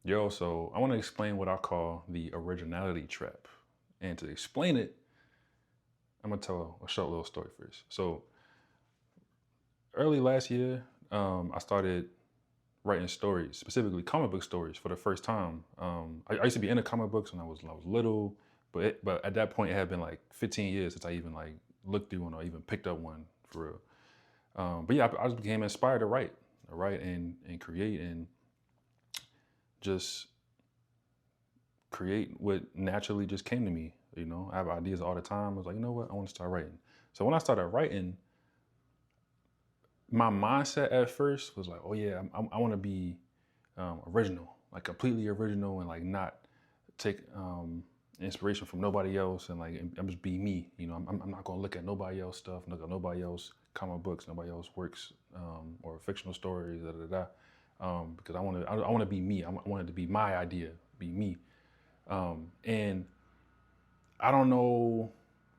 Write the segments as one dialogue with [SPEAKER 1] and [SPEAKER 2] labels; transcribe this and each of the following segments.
[SPEAKER 1] Yo, so I want to explain what I call the originality trap. And to explain it, I'm gonna tell a short little story first. So early last year, I started writing stories, specifically comic book stories, for the first time. I used to be into comic books when I was little, but at that point it had been like 15 years since I even like looked through one or even picked up one for real. But yeah, I just became inspired to write and create and just create what naturally just came to me. You know, I have ideas all the time. I was like, you know what, I want to start writing. So when I started writing, my mindset at first was like, oh yeah, I want to be original, like completely original, and like not take inspiration from nobody else, and like I'm just be me. You know, I'm not gonna look at nobody else stuff, look at nobody else comic books, nobody else works or fictional stories, because I want to be me. I want it to be my idea, be me. And I don't know.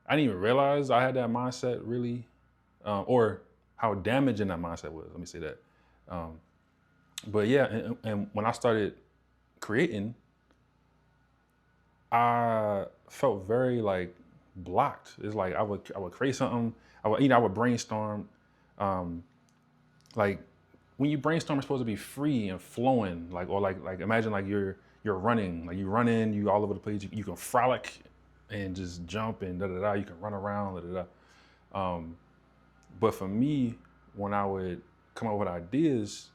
[SPEAKER 1] I didn't even realize I had that mindset really, or how damaging that mindset was. Let me say that. Um, but yeah, and when I started creating, I felt very like blocked. It's like I would create something. I would brainstorm. Um, like when you brainstorm, it's supposed to be free and flowing. Like imagine like you're running, like you run in, you all over the place. You can frolic and just jump and da da da. You can run around, da da da. But for me, when I would come up with ideas,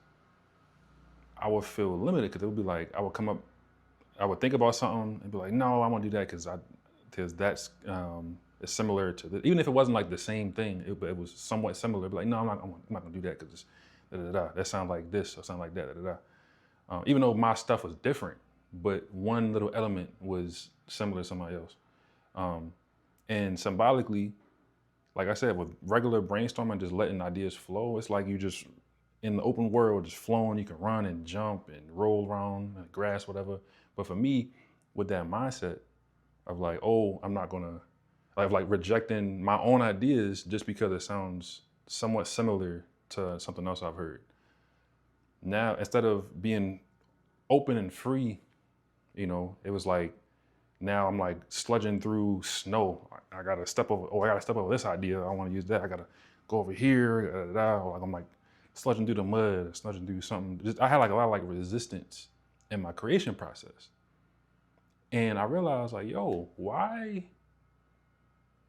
[SPEAKER 1] I would feel limited because it would be like I would think about something and be like, no, I won't do that because that's it's similar to this. Even if it wasn't like the same thing, but it was somewhat similar. Be like, no, I'm not gonna do that because da da da. That sounds like this or something like that. Da da da. Even though my stuff was different, but one little element was similar to somebody else. Um, and symbolically, like I said, with regular brainstorming, just letting ideas flow, it's like you just in the open world, just flowing. You can run and jump and roll around in the grass, whatever. But for me, with that mindset of like, oh, I'm not gonna, like rejecting my own ideas just because it sounds somewhat similar to something else I've heard. Now, instead of being open and free, it was like now I'm like sludging through snow. I gotta step over. Oh, I gotta step over this idea. I want to use that. I gotta go over here. Da, da, da. Or like I'm like sludging through the mud, sludging through something. I had like a lot of like resistance in my creation process, and I realized like, yo, why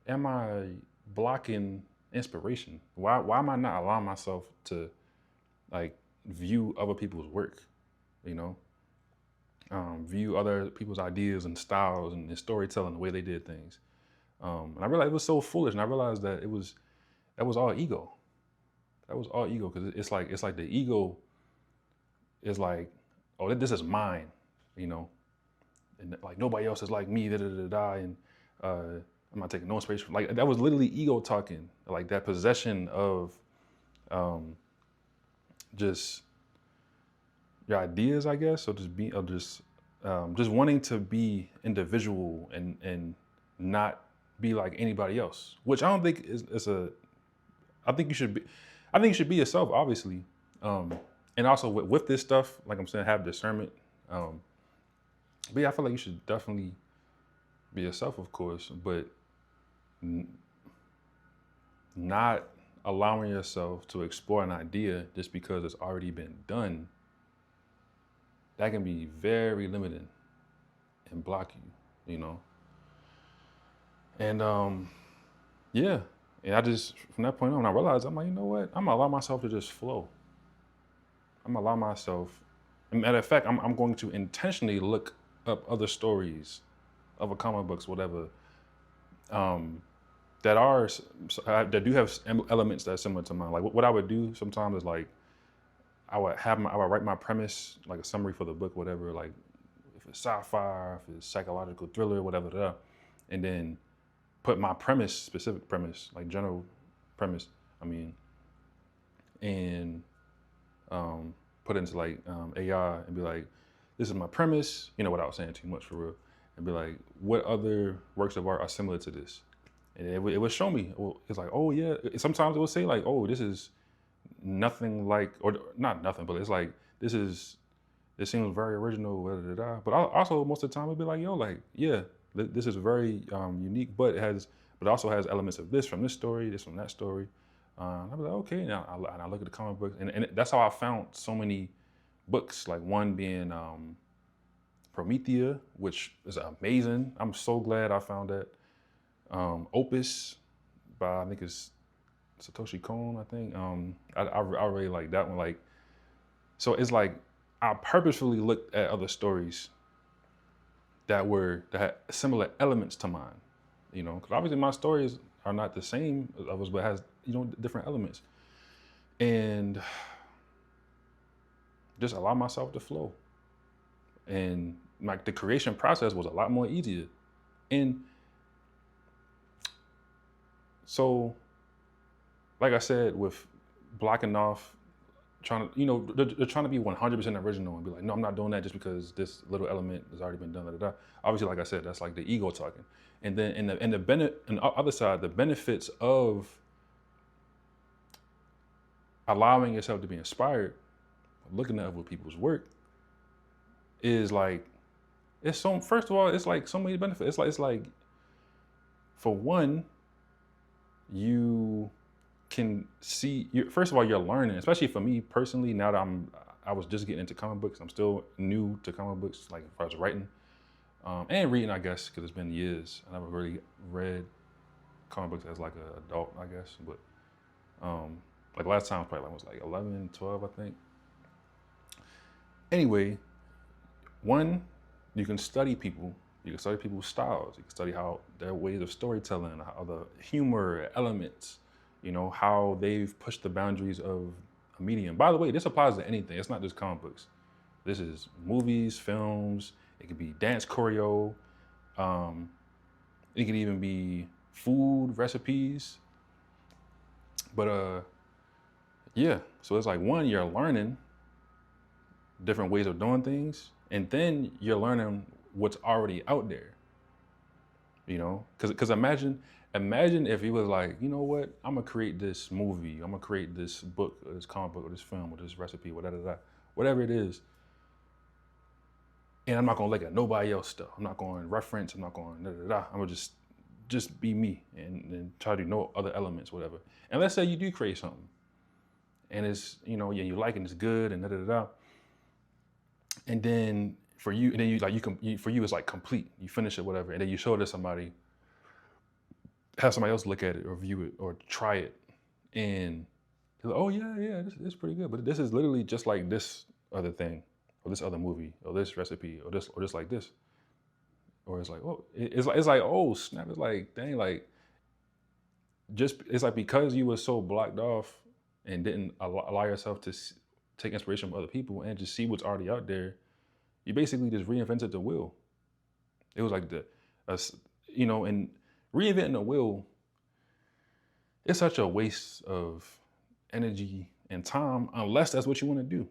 [SPEAKER 1] am I blocking inspiration? Why am I not allowing myself to like view other people's work? You know, view other people's ideas and styles and storytelling, the way they did things. And I realized it was so foolish, and I realized that that was all ego. That was all ego because it's like the ego is like, oh, this is mine, you know, and like nobody else is like me, da da da da, and I'm not taking no space from like that was literally ego talking, like that possession of um, just your ideas, I guess, or just wanting to be individual and not be like anybody else, which I don't think is a I think you should be. I think you should be yourself, obviously, um, and also with this stuff, like I'm saying, have discernment. Um, but yeah, I feel like you should definitely be yourself, of course, but n- not allowing yourself to explore an idea just because it's already been done. That can be very limiting and block you, you know. And yeah, and I just from that point on, I realized I'm like, you know what? I'm gonna allow myself to just flow. I'm gonna allow myself. Matter of fact, I'm going to intentionally look up other stories, other comic books, whatever, um, that do have elements that are similar to mine. Like what I would do sometimes is like I would write my premise, like a summary for the book, whatever. Like if it's sci-fi, if it's psychological thriller, whatever, and then put my premise, specific premise, like general premise. I mean, and put into like AI and be like, this is my premise, without saying too much for real, and be like, what other works of art are similar to this? And it would show me. It's like, oh yeah. Sometimes it would say like, oh, this is nothing like, or not nothing, but it's like this is it seems very original, but also most of the time it'd be like, yo, like, yeah, this is very unique, but it also has elements of this from this story, this from that story. I'd be like, okay, now I look at the comic books, and that's how I found so many books. Like one being Promethea, which is amazing. I'm so glad I found that. Opus by I think it's Satoshi Kon, I think. I really like that one. Like, so it's like I purposefully looked at other stories that had similar elements to mine, you know, because obviously my stories are not the same as others, but has, you know, different elements, and just allow myself to flow. And like the creation process was a lot more easier. And so, like I said, with blocking off, trying to, you know, they're trying to be 100% original and be like, no, I'm not doing that just because this little element has already been done. Da, da, da. Obviously, like I said, that's like the ego talking. And then in the other side, the benefits of allowing yourself to be inspired, looking at other people's work, is like, it's so, first of all, it's like so many benefits. It's like for one, you can see, first of all, you're learning, especially for me personally, now that I was just getting into comic books. I'm still new to comic books, like as far as writing and reading, I guess, because it's been years. I never really read comic books as like an adult, I guess. But like last time probably was like 11, 12, I think. Anyway, one, you can study people. You can study people's styles. You can study how their ways of storytelling, how the humor elements, you know, how they've pushed the boundaries of a medium. By the way, this applies to anything. It's not just comic books. This is movies, films. It could be dance choreo. It could even be food recipes. But yeah. So it's like one, you're learning different ways of doing things, and then you're learning what's already out there. You know, because imagine if he was like, you know what, I'm gonna create this movie, I'm gonna create this book, or this comic book, or this film, or this recipe, whatever it is, and I'm not gonna look at nobody else stuff. I'm not going to reference. I'm not going da da da. I'm gonna just be me and try to know other elements, whatever. And let's say you do create something, and it's, you know, yeah, you like it, and it's good, and da da da. And then for you, and then for you, it's like complete. You finish it, whatever, and then you show it to somebody, have somebody else look at it or view it or try it, and they're like, oh yeah, this is pretty good, but this is literally just like this other thing, or this other movie, or this recipe, or this like this, or it's like, oh, it's like oh snap, it's like dang, like it's like because you were so blocked off and didn't allow yourself to take inspiration from other people and just see what's already out there, you basically just reinvented the wheel. It was like you know, and reinventing the wheel, it's such a waste of energy and time unless that's what you want to do.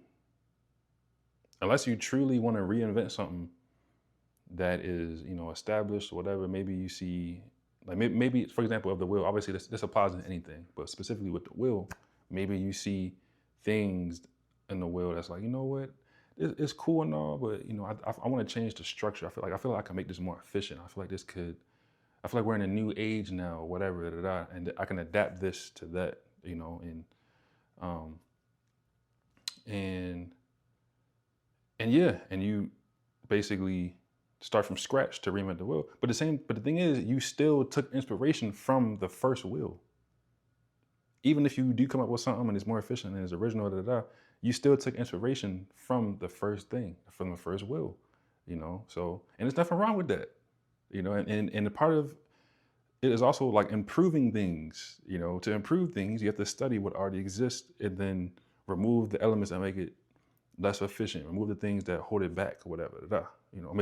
[SPEAKER 1] Unless you truly want to reinvent something that is, you know, established or whatever. Maybe you see, like maybe for example of the wheel, obviously this applies to anything, but specifically with the wheel, maybe you see things in the wheel that's like, you know what, it's cool and all, but you know, I want to change the structure. I feel like I can make this more efficient. I feel like we're in a new age now, or whatever, and I can adapt this to that, you know, and yeah, and you basically start from scratch to reinvent the wheel. But the thing is, you still took inspiration from the first wheel. Even if you do come up with something and it's more efficient and it's original, you still took inspiration from the first thing, from the first wheel, you know? So, and there's nothing wrong with that, you know? And the part of it is also like improving things, you know? To improve things, you have to study what already exists and then remove the elements that make it less efficient, remove the things that hold it back or whatever, you know?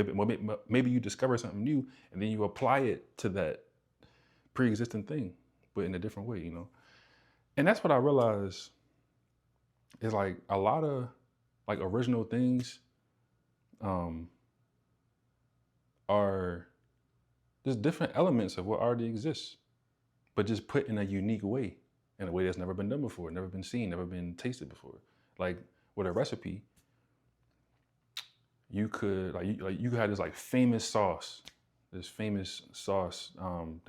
[SPEAKER 1] Maybe you discover something new and then you apply it to that pre-existing thing, but in a different way, you know? And that's what I realized is like a lot of like original things are just different elements of what already exists, but just put in a unique way, in a way that's never been done before, never been seen, never been tasted before. Like with a recipe, you could you could have this like famous sauce, that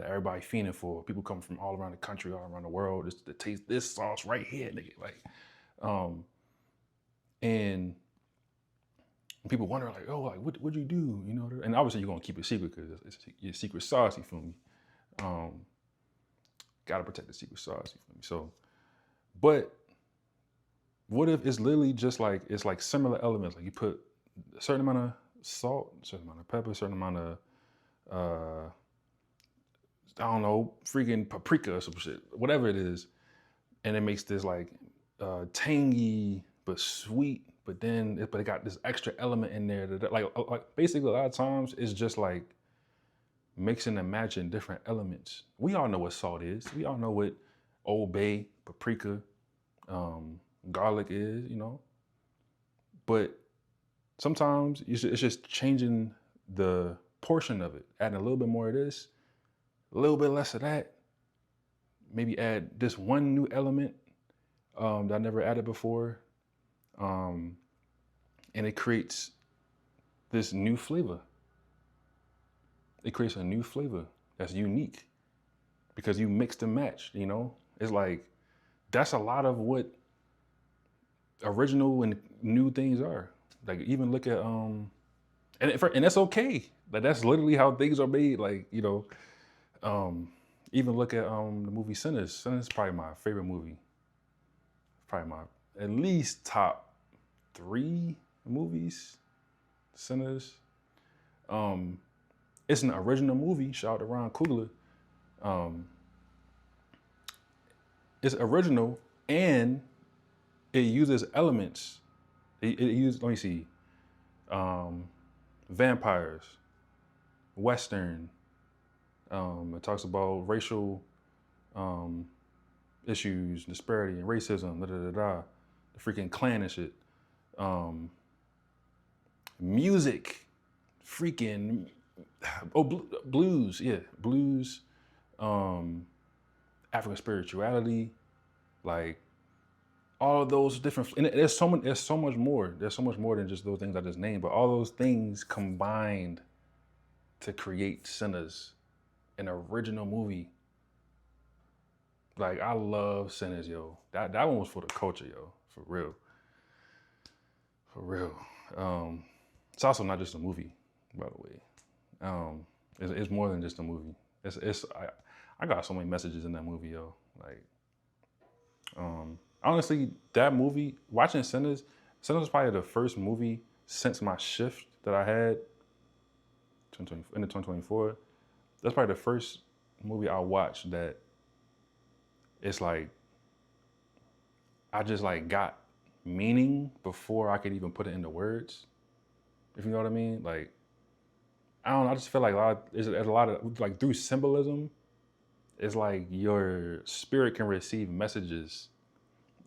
[SPEAKER 1] everybody fiending for. People come from all around the country, all around the world, just to taste this sauce right here, nigga. Like, and people wonder like, oh, like what'd you do? You know, and obviously you're gonna keep it secret because it's your secret sauce. You feel me? Gotta protect the secret sauce. You feel me? So, but what if it's literally just like it's like similar elements? Like you put a certain amount of salt, a certain amount of pepper, a certain amount of I don't know, freaking paprika or some shit, whatever it is, and it makes this like tangy but sweet. But then it got this extra element in there that like basically a lot of times it's just like mixing and matching different elements. We all know what salt is. We all know what Old Bay, paprika, garlic is, you know. But sometimes it's just changing the portion of it, adding a little bit more of this, a little bit less of that. Maybe add this one new element that I never added before. And it creates this new flavor. It creates a new flavor that's unique because you mixed and matched, you know? It's like, that's a lot of what original and new things are. Like even look at, and that's okay. Like that's literally how things are made. Like, you know, even look at the movie Sinners. Sinners is probably my favorite movie. Probably my at least top 3 movies. Sinners. It's an original movie. Shout out to Ron Coogler. It's original and it uses elements. It uses, let me see, vampires, Western. It talks about racial issues, disparity, and racism. The freaking Klan and shit. Music, freaking blues, yeah, blues, African spirituality, like all of those different. And there's so much more. There's so much more than just those things I just named. But all those things combined to create Sinners, an original movie. Like I love Sinners, yo. That one was for the culture, yo, for real, for real. It's also not just a movie, by the way. It's more than just a movie. I got so many messages in that movie, yo. Like, honestly, that movie, watching Sinners was probably the first movie since my shift that I had in the 2024. That's probably the first movie I watched that it's like, I just like got meaning before I could even put it into words. If you know what I mean? Like, I don't know, I just feel like there's a lot of, like through symbolism, it's like your spirit can receive messages.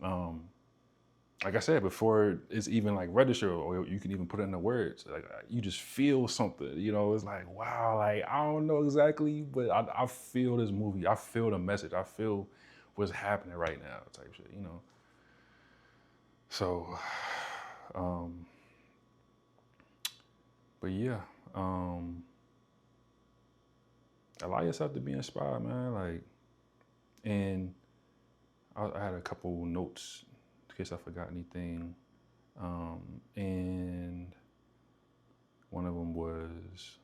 [SPEAKER 1] Like I said, before it's even like register or you can even put it into words. Like you just feel something, you know, it's like, wow, like I don't know exactly, but I feel this movie. I feel the message. I feel what's happening right now type shit, you know? So, but yeah, allow yourself to be inspired, man. Like, and I had a couple notes in case I forgot anything. And one of them was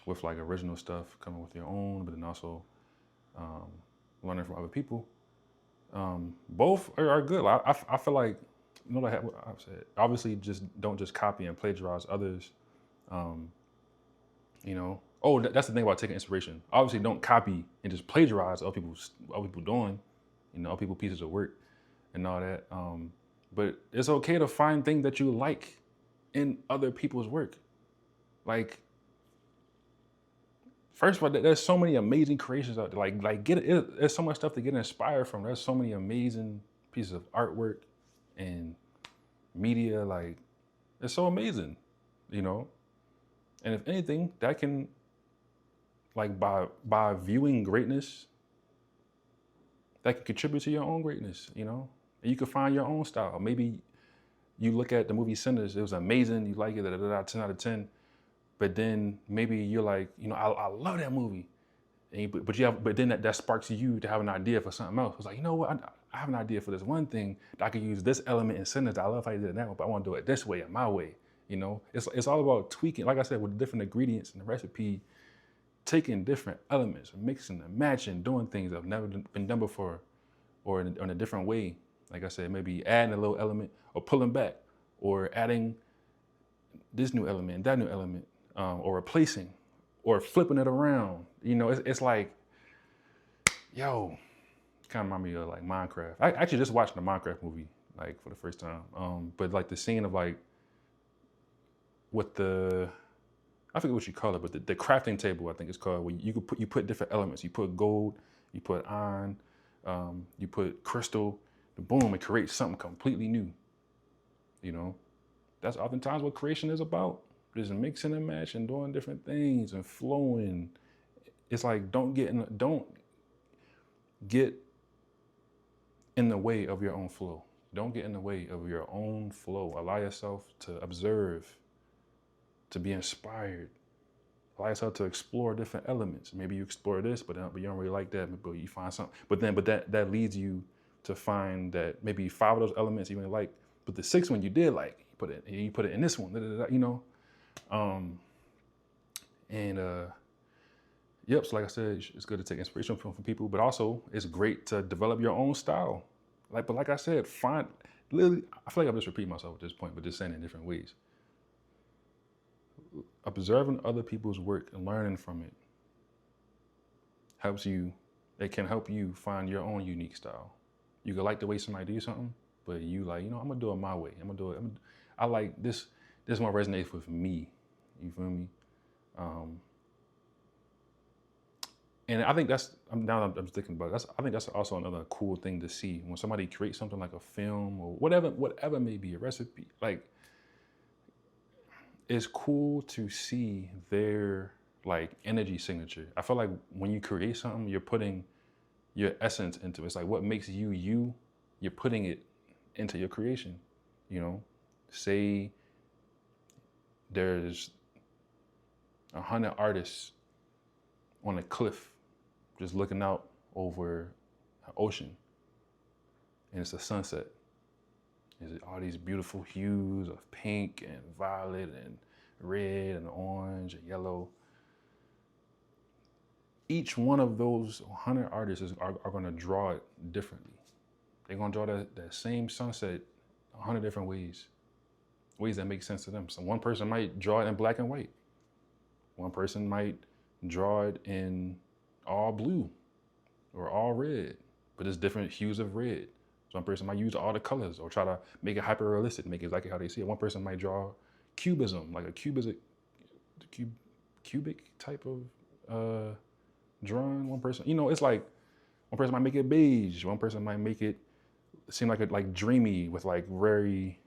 [SPEAKER 1] with like original stuff, coming with your own, but then also learning from other people. Both are good. I feel like, you know, like I've said, obviously just don't just copy and plagiarize others. You know, oh, that's the thing about taking inspiration. Obviously don't copy and just plagiarize other people doing, you know, other people's pieces of work and all that. But it's okay to find things that you like in other people's work. Like, first of all, there's so many amazing creations out there. Like there's so much stuff to get inspired from. There's so many amazing pieces of artwork and media. Like, it's so amazing, you know? And if anything, that can, like by viewing greatness, that can contribute to your own greatness, you know? And you can find your own style. Maybe you look at the movie Sinners, it was amazing, you like it, 10 out of 10. But then maybe you're like, I love that movie. And but then that sparks you to have an idea for something else. It's like, you know what? I have an idea for this one thing that I could use this element in Sinners. I love how you did it that one, but I want to do it this way, in my way. It's all about tweaking. Like I said, with the different ingredients in the recipe, taking different elements, mixing and matching, doing things that have never been done before, or in a different way. Like I said, maybe adding a little element or pulling back, or adding this new element, that new element, or replacing, or flipping it around. It's like, yo, kind of remind me of like Minecraft. I actually just watched the Minecraft movie like for the first time. But like the scene of like with I forget what you call it, but the crafting table, I think it's called, where you put different elements. You put gold, you put iron, you put crystal, and boom, it creates something completely new. That's oftentimes what creation is about. Just mixing and matching, doing different things and flowing. It's like, don't get in the way of your own flow. Don't get in the way of your own flow. Allow yourself to observe, to be inspired. Allow yourself to explore different elements. Maybe you explore this, but you don't really like that. But you find something. But that leads you to find that maybe 5 of those elements you really like, but the 6th one you did like. You put it in this one. Yep. So like I said, it's good to take inspiration from people, but also it's great to develop your own style. But like I said, literally, I feel like I'm just repeating myself at this point, but just saying it in different ways. Observing other people's work and learning from it it can help you find your own unique style. You can like the way somebody do something, but you like, I'm gonna do it my way. I like this one resonates with me. You feel me? And I think I'm thinking about it, I think that's also another cool thing to see when somebody creates something like a film or whatever may be, a recipe. Like, it's cool to see their like energy signature. I feel like when you create something, you're putting your essence into it. It's like what makes you, you're putting it into your creation. Say there's 100 artists on a cliff just looking out over an ocean, and it's a sunset. There's all these beautiful hues of pink and violet and red and orange and yellow. Each one of those 100 artists are going to draw it differently. They're going to draw that same sunset 100 different ways that make sense to them. So one person might draw it in black and white. One person might draw it in all blue or all red, but it's different hues of red. One person might use all the colors or try to make it hyper realistic, make it exactly how they see it. One person might draw cubism, like a cubic type of drawing. One person, it's like one person might make it beige. One person might make it seem like dreamy with like very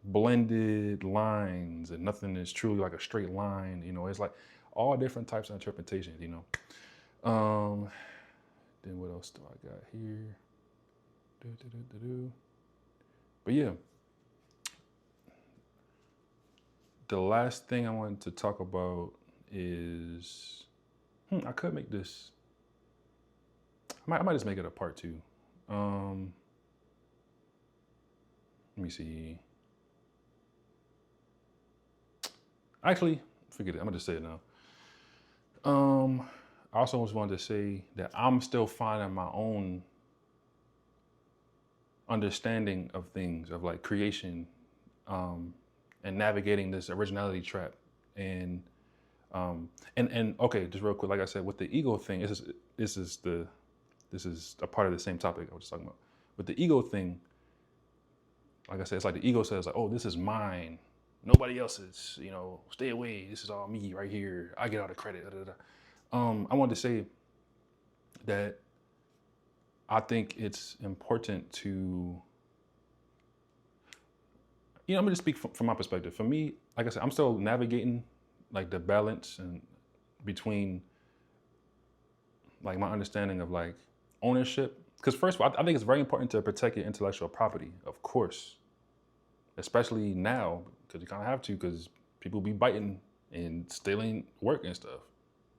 [SPEAKER 1] blended lines, and nothing is truly like a straight line. It's like all different types of interpretations. Then what else do I got here? But yeah, the last thing I wanted to talk about is, I could make this, I might just make it a part 2. Let me see. Actually, forget it. I'm gonna just say it now. I also just wanted to say that I'm still finding my own understanding of things, of like creation, and navigating this originality trap. And okay, just real quick, like I said, with the ego thing, this is a part of the same topic I was just talking about. With the ego thing, like I said, it's like the ego says like, oh, this is mine. Nobody else's, stay away. This is all me right here. I get all the credit. I wanted to say that I think it's important to, I'm gonna just speak from my perspective. For me, like I said, I'm still navigating like the balance and between like my understanding of like ownership. Because first of all, I think it's very important to protect your intellectual property, of course. especially now, because you kind of have to, because people be biting and stealing work and stuff.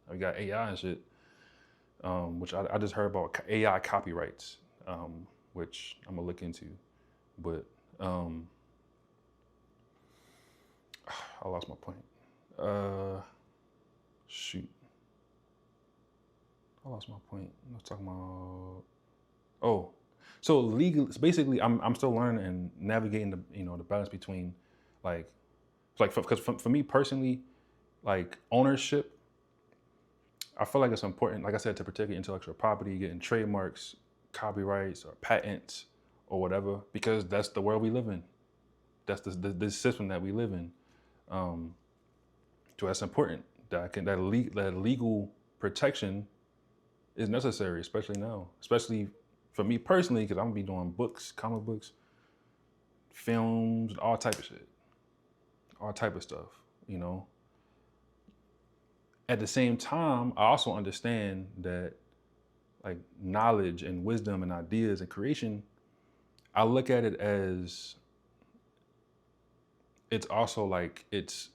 [SPEAKER 1] We got AI and shit, which I just heard about AI copyrights, which I'm gonna look into. But I lost my point. Shoot, I lost my point. I was talking about. Oh, so legal. Basically, I'm still learning and navigating the the balance between, like, because for me personally, like ownership, I feel like it's important, like I said, to protect your intellectual property, getting trademarks, copyrights, or patents, or whatever, because that's the world we live in. That's this system that we live in. So that's important. That legal protection is necessary, especially now. Especially for me personally, because I'm gonna be doing books, comic books, films, all type of shit, all type of stuff. You know. At the same time, I also understand that like knowledge and wisdom and ideas and creation, I look at it as it's also like it's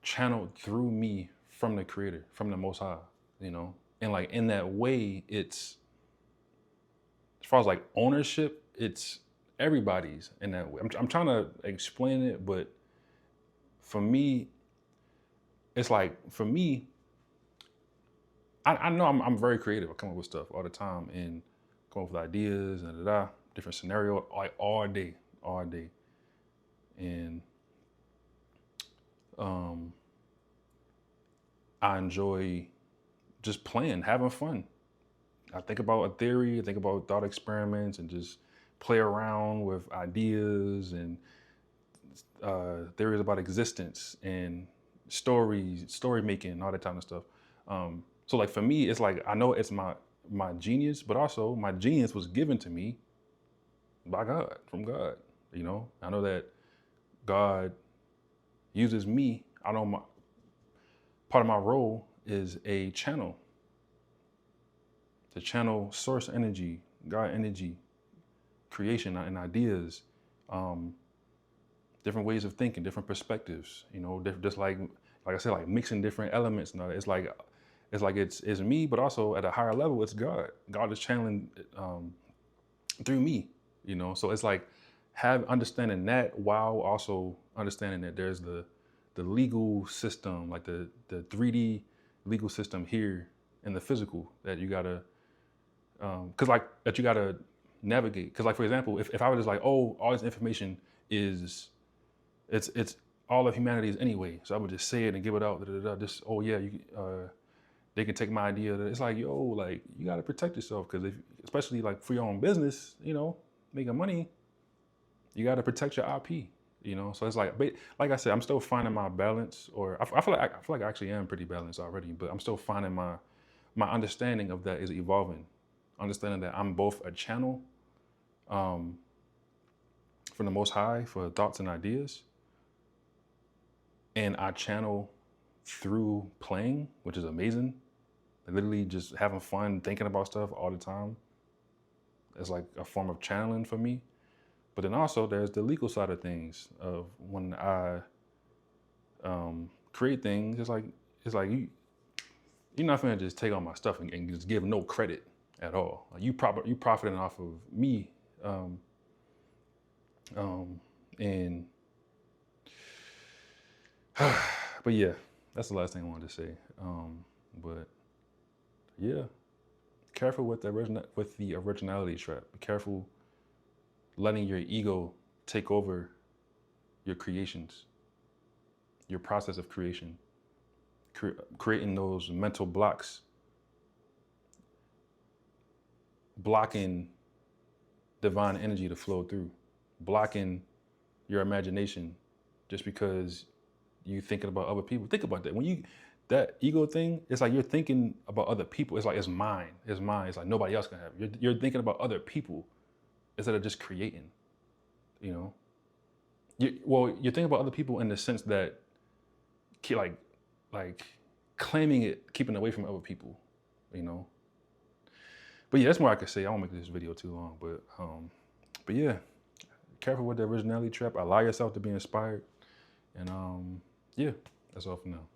[SPEAKER 1] channeled through me from the creator, from the most high, And like in that way, it's as far as like ownership, it's everybody's in that way. I'm trying to explain it, but for me, it's like for me, I know I'm very creative. I come up with stuff all the time and come up with ideas and different scenario like all day, all day. And I enjoy just playing, having fun. I think about a theory, I think about thought experiments, and just play around with ideas and theories about existence and story making, and all that kind of stuff. So like for me, it's like I know it's my genius, but also my genius was given to me by God, from God. I know that God uses me. I know part of my role is a channel. To channel source energy, God energy, creation and ideas, different ways of thinking, different perspectives. Just like I said, like mixing different elements. And it's me, but also at a higher level, it's God. God is channeling through me. So it's like understanding that while also understanding that there's the legal system, like the 3D legal system here in the physical that you gotta that you gotta navigate. Because like for example, if I was just like, oh, all this information is it's all of humanity's anyway, so I would just say it and give it out. Just oh yeah, they can take my idea. It's like yo, like you gotta protect yourself because especially like for your own business, making money, you gotta protect your IP. So it's like I said, I'm still finding my balance, or I feel like I actually am pretty balanced already, but I'm still finding my understanding of that is evolving. Understanding that I'm both a channel from the Most High for thoughts and ideas, and I channel through playing, which is amazing. Like literally just having fun, thinking about stuff all the time. It's like a form of channeling for me. But then also there's the legal side of things of when I create things. It's like you're not gonna just take all my stuff and just give no credit at all. Like you profiting off of me, and but yeah, that's the last thing I wanted to say. But yeah, careful with the originality trap. Be careful letting your ego take over your creations, your process of creation, creating those mental blocks, blocking divine energy to flow through, blocking your imagination just because you thinking about other people. Think about that. That ego thing, it's like you're thinking about other people. It's like it's mine. It's mine. It's like nobody else can have it. You're thinking about other people instead of just creating. You're thinking about other people in the sense that like claiming it, keeping away from other people. But yeah, that's more I could say. I won't make this video too long, but yeah, careful with the originality trap. Allow yourself to be inspired. And yeah, that's all for now.